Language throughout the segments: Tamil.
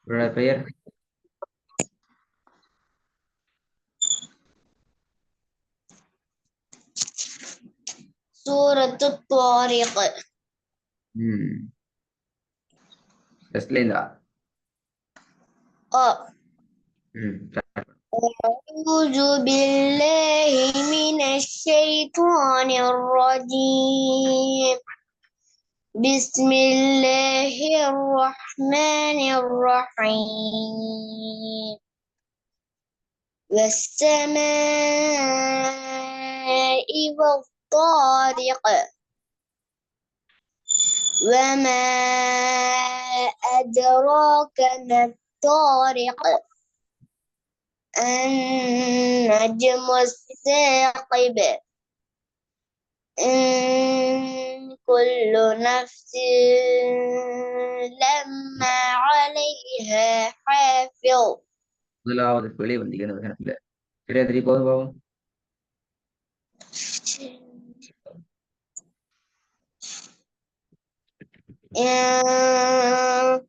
இவரோட பெயர் சூரத்து தாரிக். டெஸ்ட்லேருந்தா أعوذ بالله من الشيطان الرجيم. بسم الله الرحمن الرحيم. والسماء والطارق وما أدراك ما الطارق النجم الثاقب إن كل نفس لما عليها حافظ. முதலாவது பிழை வந்தீங்கன்னு கணக்குல சரியா தெரிய போதும் பாவம்.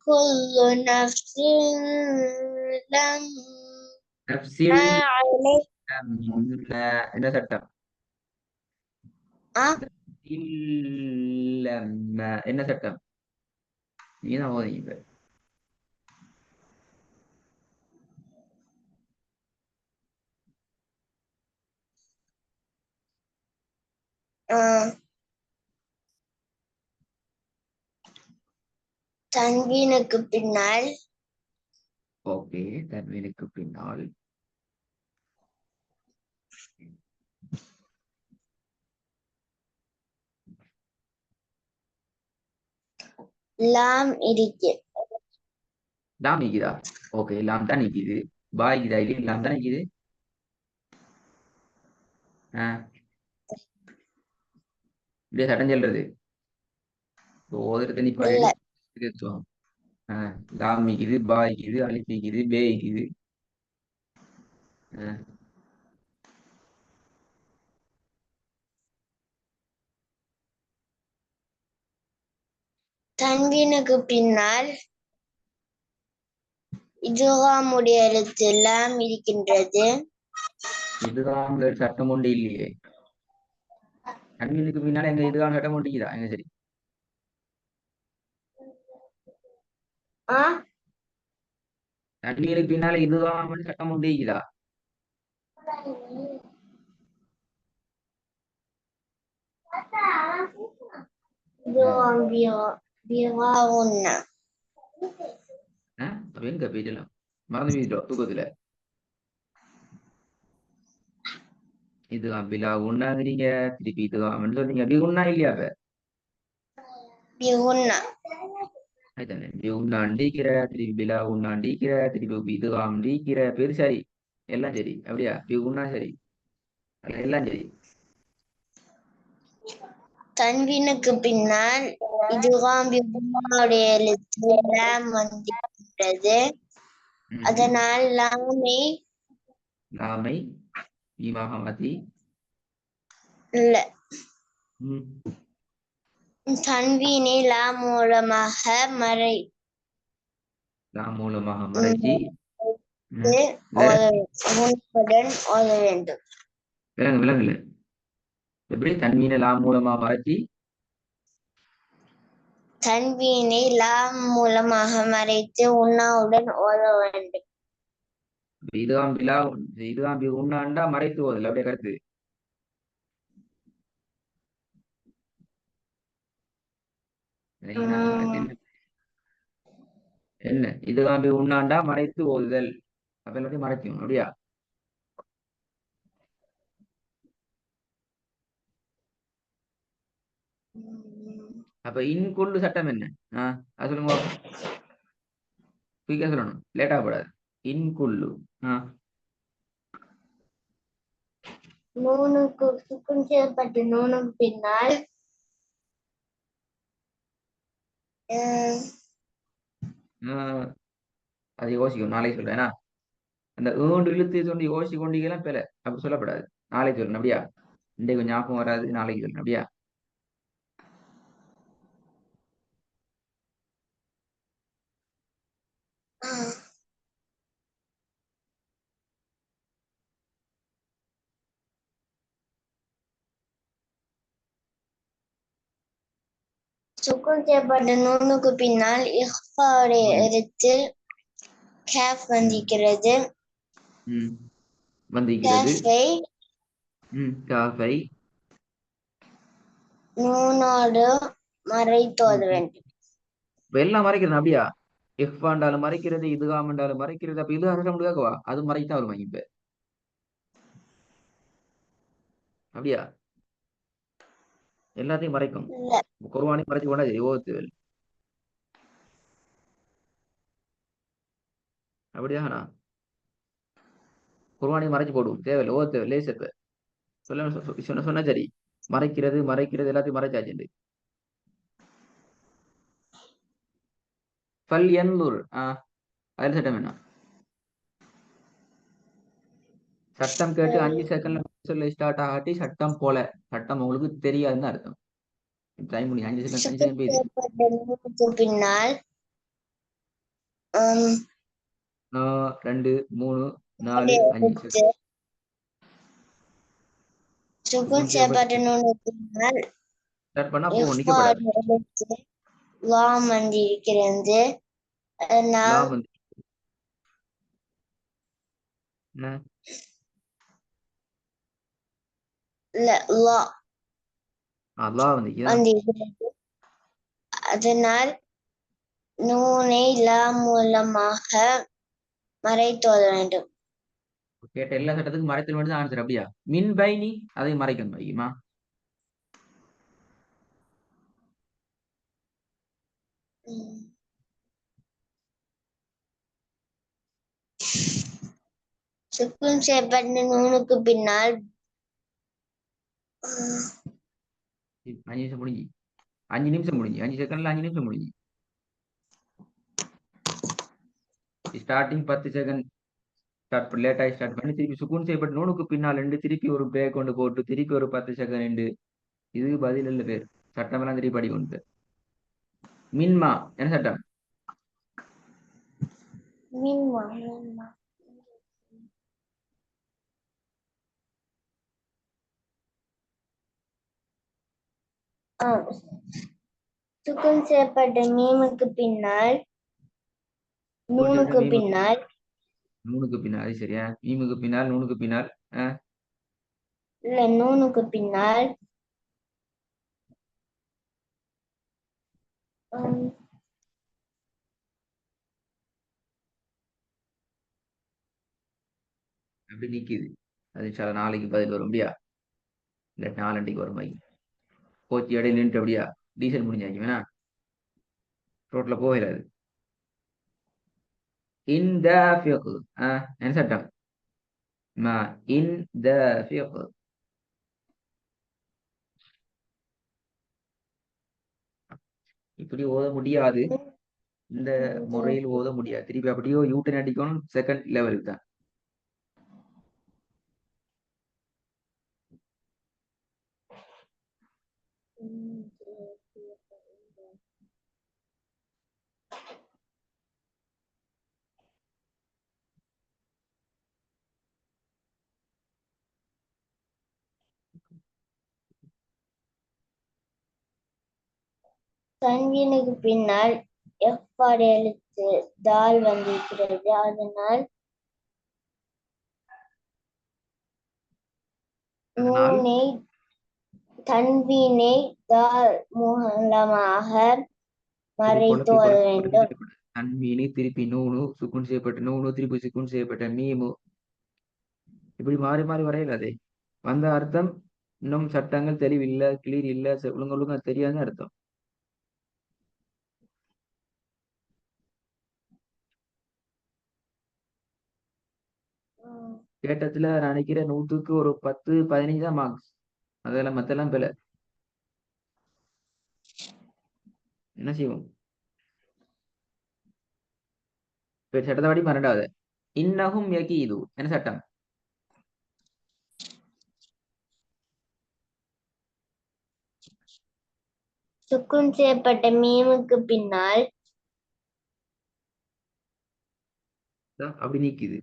كل نفس நஃப்ஸில் لما عليها என்ன சட்டம்? என்ன சட்டம்? நீதான் ஓதுங்க. தன்வீனுக்கு பின்னால் ஓகே, தன்வீனுக்கு பின்னால் லாம் இருக்கு. லாம் நிக்குதா? ஓகே, லாம் தான் நிக்குது. பா இருக்குதா? இல்லையா, லாம் தான் நிக்குது. இப்படியே சட்டம் சொல்றது ஓதுறது நீ பாரு. லாம் நிக்குது, பா இருக்குது, அலிஃப் நிக்குது, பே இருக்குது. தன்வீனுக்கு பின்னால் இதுகாமுடைய எழுத்து லாம் இருக்கின்றது. இதுதான் சட்டம் ஒன்று இல்லையே. தன்வீனுக்கு பின்னால எங்க இதுதான் சட்டம் ஒன்று இருக்குதா? எங்க சரி, தன்வீனுக்கு பின்னால இதுதான் சட்டம் ஒன்று இருக்குதா? எங்க போயிடலாம், மறந்து போயிட்டோம் தூக்கத்துல. இதுதான் பிலா உண்ணாங்கிறீங்க, திருப்பி இதுதான் சொன்னீங்க. அப்படி உண்ணா இல்லையா? அதுதானே உண்ணாண்டிக்கிற, திருப்பி பிலா உண்ணாண்டிக்கிற, திருப்பி இதுதான் அண்டிக்கிற பேரு சரி, எல்லாம் சரி. அப்படியா? உண்ணா சரி, எல்லாம் சரி. தன்வீனுக்கு பின்னால் இதுகாமுடைய எழுத்து லாம் வந்திருக்கின்றது. அதனால் லாமை ஈமாக மாத்தி இல்ல, தன்வீனை லாம் மூலமாக மறைச்சி ஓத வேண்டும். விலங்குல எப்படி தன்வீனை லா மூலமா மறைச்சி தன்வீனை லாம் மூலமாக மறைத்து உண்ணாவுடன் ஓத வேண்டும். இதுதான் பிலா, இதுதான் உண்ணாண்டா மறைத்து ஓதல். அப்படியே கருத்து என்ன? இதுதான் உண்ணாண்டா மறைத்து ஓதுதல். அப்ப எல்லாத்தையும் மறைக்கும். அப்படியா? அப்ப இன்கொள்ளு சட்டம் என்ன? அது சொல்லுங்க. குயிக்கா சொல்லணும், லேட்டா கூடாது. இன்கொள்ளு நூனுக்கு சுக்குன் செய்யப்பட்ட நூனுக்கு பின்னால் அதை யோசிக்கும். நாளைக்கு சொல்றேன். அந்த ஏண்டு இழுத்து சொல்லி யோசிச்சு கொண்டீங்கலாம் பேல அப்படி சொல்லப்படாது. நாளைக்கு சொல்லணும். அப்படியா? இன்றைக்கு ஞாபகம் வராது, நாளைக்கு சொல்லணும். அப்படியா? சுக்குன் செய்யப்பட்ட நூனுக்கு பின்னால் இஹ்ஃபாவுடைய எழுத்தில் கேஃப் வந்திருக்கிறது. வந்திருக்கிறது. கேஃபை காஃபை நூனோடு மறைத்து ஓத வேண்டும். இப்ப எல்லாம் மறைக்கிறது அப்படியா? இஃபாண்டாலும் மறைக்கிறது, இதுகாமண்டாலும் மறைக்கிறது. அப்ப இது அரச முடியாக்குவா அது மறைத்தான் வருவாங்க இப்ப அப்படியா? எல்லாத்தையும் மறைக்கும். இல்ல குர்ஆனை மறைச்சு கொண்டா சரி ஓத்துவேல் அப்படியாண்ணா? குர்ஆனை மறைச்சு போடுவோம் தேவையில்லை ஓத்துவேல் லேசப்ப சொன்னா சரி. மறைக்கிறது மறைக்கிறது எல்லாத்தையும் மறைச்சாச்சு. ஃபல் என்லுர் அதில் சட்டம் என்ன? சட்டம் கேட்டு 5 செகண்ட்ல சொல்ல ஸ்டார்ட் ஆகாட்டி சட்டம் போல சட்டம் உங்களுக்கு தெரியாதுன்னு அர்த்தம். டைம் முடியும் 5 செகண்ட் 5 செகண்ட் போயிடுது. செய்யப்பட்ட நூனுக்கு பின்னால் 2 3 4 5 எழுத்து சுக்குன் செய்யப்பட்ட நூனுக்கு பின்னால் ஸ்டார்ட் பண்ணா போகும் நிக்கப்படாது. இஹ்ஃபாவுடைய எழுத்து லாம் வந்திருக்கிறது. அதனால் லா வந்து என்ன? இல்ல லா லா வந்து வந்திருக்கிறது. அதனால் நூனை லா மூலமாக மறைத்து ஓத வேண்டும். கேட்ட எல்லா சட்டத்துக்கும் மறைத்தல் வேண்டியது ஆன்சர் அப்படியா? மின் பைனி அதையும் மறைக்கணும் வைக்குமா? சுக்குன் செய்யப்பட்ட நூனுக்கு பின்னால் 5 நிமிஷம் முடிஞ்சு 5 நிமிஷம் முடிஞ்சு 5 செகண்ட்ல 5 நிமிஷம் முடிஞ்சு. ஸ்டார்டிங் 10 செகண்ட் ஸ்டார்ட் லேட் ஆகி ஸ்டார்ட் பண்ணி திருப்பி சுக்குன் செய்யப்பட்ட நூனுக்கு பின்னால் திருப்பி ஒரு பிரேக் கொண்டு போட்டு திருப்பி ஒரு 10 செகண்ட் இது பதில் இல்ல பேர் சட்டம் எல்லாம் திருப்பி படி கொண்டு மின்மா என்ன சட்டம்? சுக்குன் செய்யப்பட்ட மீமுக்கு பின்னால் நூனுக்கு பின்னால் நூனுக்கு பின்னால் அது சரியா? மீமுக்கு பின்னால் நூனுக்கு பின்னால் இல்ல நூனுக்கு பின்னால் அப்படி நிக்குது. அது சில நாளைக்கு பதில் வரும் அப்படியா? இல்ல நாலண்டைக்கு வரும் மை கோச்சி இடையில நின்று அப்படியா? டீசல் முடிஞ்சாச்சு வேணா ரோட்ல போகிறாது. இந்த என்ன சட்டம்? இந்த இப்படி ஓத முடியாது. இந்த முறையில் ஓத முடியாது. திருப்பி அப்படியோ யூட்டன் அடிக்கணும் செகண்ட் லெவலுக்கு தான். தன்வீனுக்கு பின்னால் எஃபாடு எழுத்து தால் வந்திருக்கிறது. அதனால் நூனை தன்வீனை தால் மூலமாக மறைத்து ஓத வேண்டும். தன்வீனு திருப்பி நூனு சுக்குன் செய்யப்பட்ட நூனு திருப்பி சுக்குன் செய்யப்பட்ட மீமு இப்படி மாறி மாறி வரையலாதே. வந்த அர்த்தம் இன்னும் சட்டங்கள் தெளிவில்லை கிளீர் இல்ல ஒழுங்க ஒழுங்கா தெரியாதுன்னு அர்த்தம். கேட்டத்துல நான் நினைக்கிறேன் 100க்கு ஒரு 10 15 தான் மார்க்ஸ். அதெல்லாம் மத்தெல்லாம் பிழை. என்ன செய்வோம்? சட்டத்தை படி 12வது இன்னகும் யகீது என்ன சட்டம்? சுக்குன் செய்யப்பட்ட மீமுக்கு பின்னால் அப்படி நீக்குது.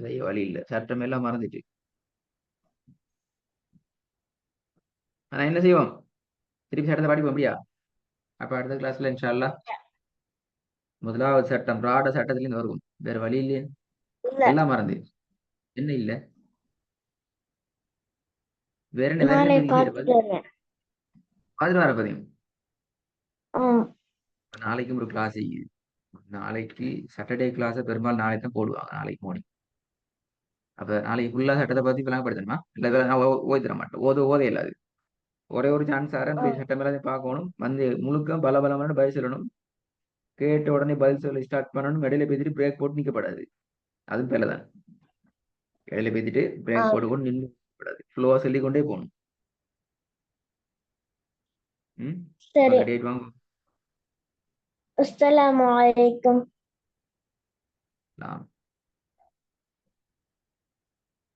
வேற வழி இல்லை, சட்டம் எல்லாம் மறந்துட்டு. ஆனா என்ன செய்வோம், திருப்பி சட்டத்தை படிப்போம் அப்படியா? அப்ப அடுத்த கிளாஸ்ல இன்ஷா அல்லாஹ் முதலாவது சட்டம் ராட சட்டத்திலிருந்து வருவோம். வேற வழி இல்லையே, இல்ல எல்லாம் மறந்து. என்ன இல்ல, வேற என்ன வேற நாளை என்ன இல்லையே பார்த்துட்டு வருவேன். பதில் வரப்பதையும். ஆம். நாளைக்கும் ஒரு கிளாஸ், நாளைக்கு சாட்டர்டே கிளாஸை பெரும்பாலும் நாளைக்கு தான் போடுவாங்க, நாளைக்கு மார்னிங். அப்ப நாளைக்கு ஃபுல்லா சட்டத்தை பத்தி விளங்கப்படுத்தணுமா? இல்ல நான் ஓதி தர மாட்டேன், ஓத இல்லாது. ஒரே ஒரு சான்ஸ் ஆரன் ஆம். சட்டம் எல்லாத்தையும் பார்க்கணும், வந்து முழுக்க பலபலமான பதில் சொல்லணும். கேட்ட உடனே பதில் சொல்ல ஸ்டார்ட் பண்ணணும், இடையில பேசிட்டு பிரேக் போட்டு நிற்கப்படாது. அதுவும் பேலதான். இடையில பேசிட்டு பிரேக் ஆம். போட்டு கொண்டு நின்று கூடாது, ஃப்ளோவா சொல்லி கொண்டே போகணும். சரி. டேட் வாங்க. அஸ்ஸலாமு அலைக்கும்.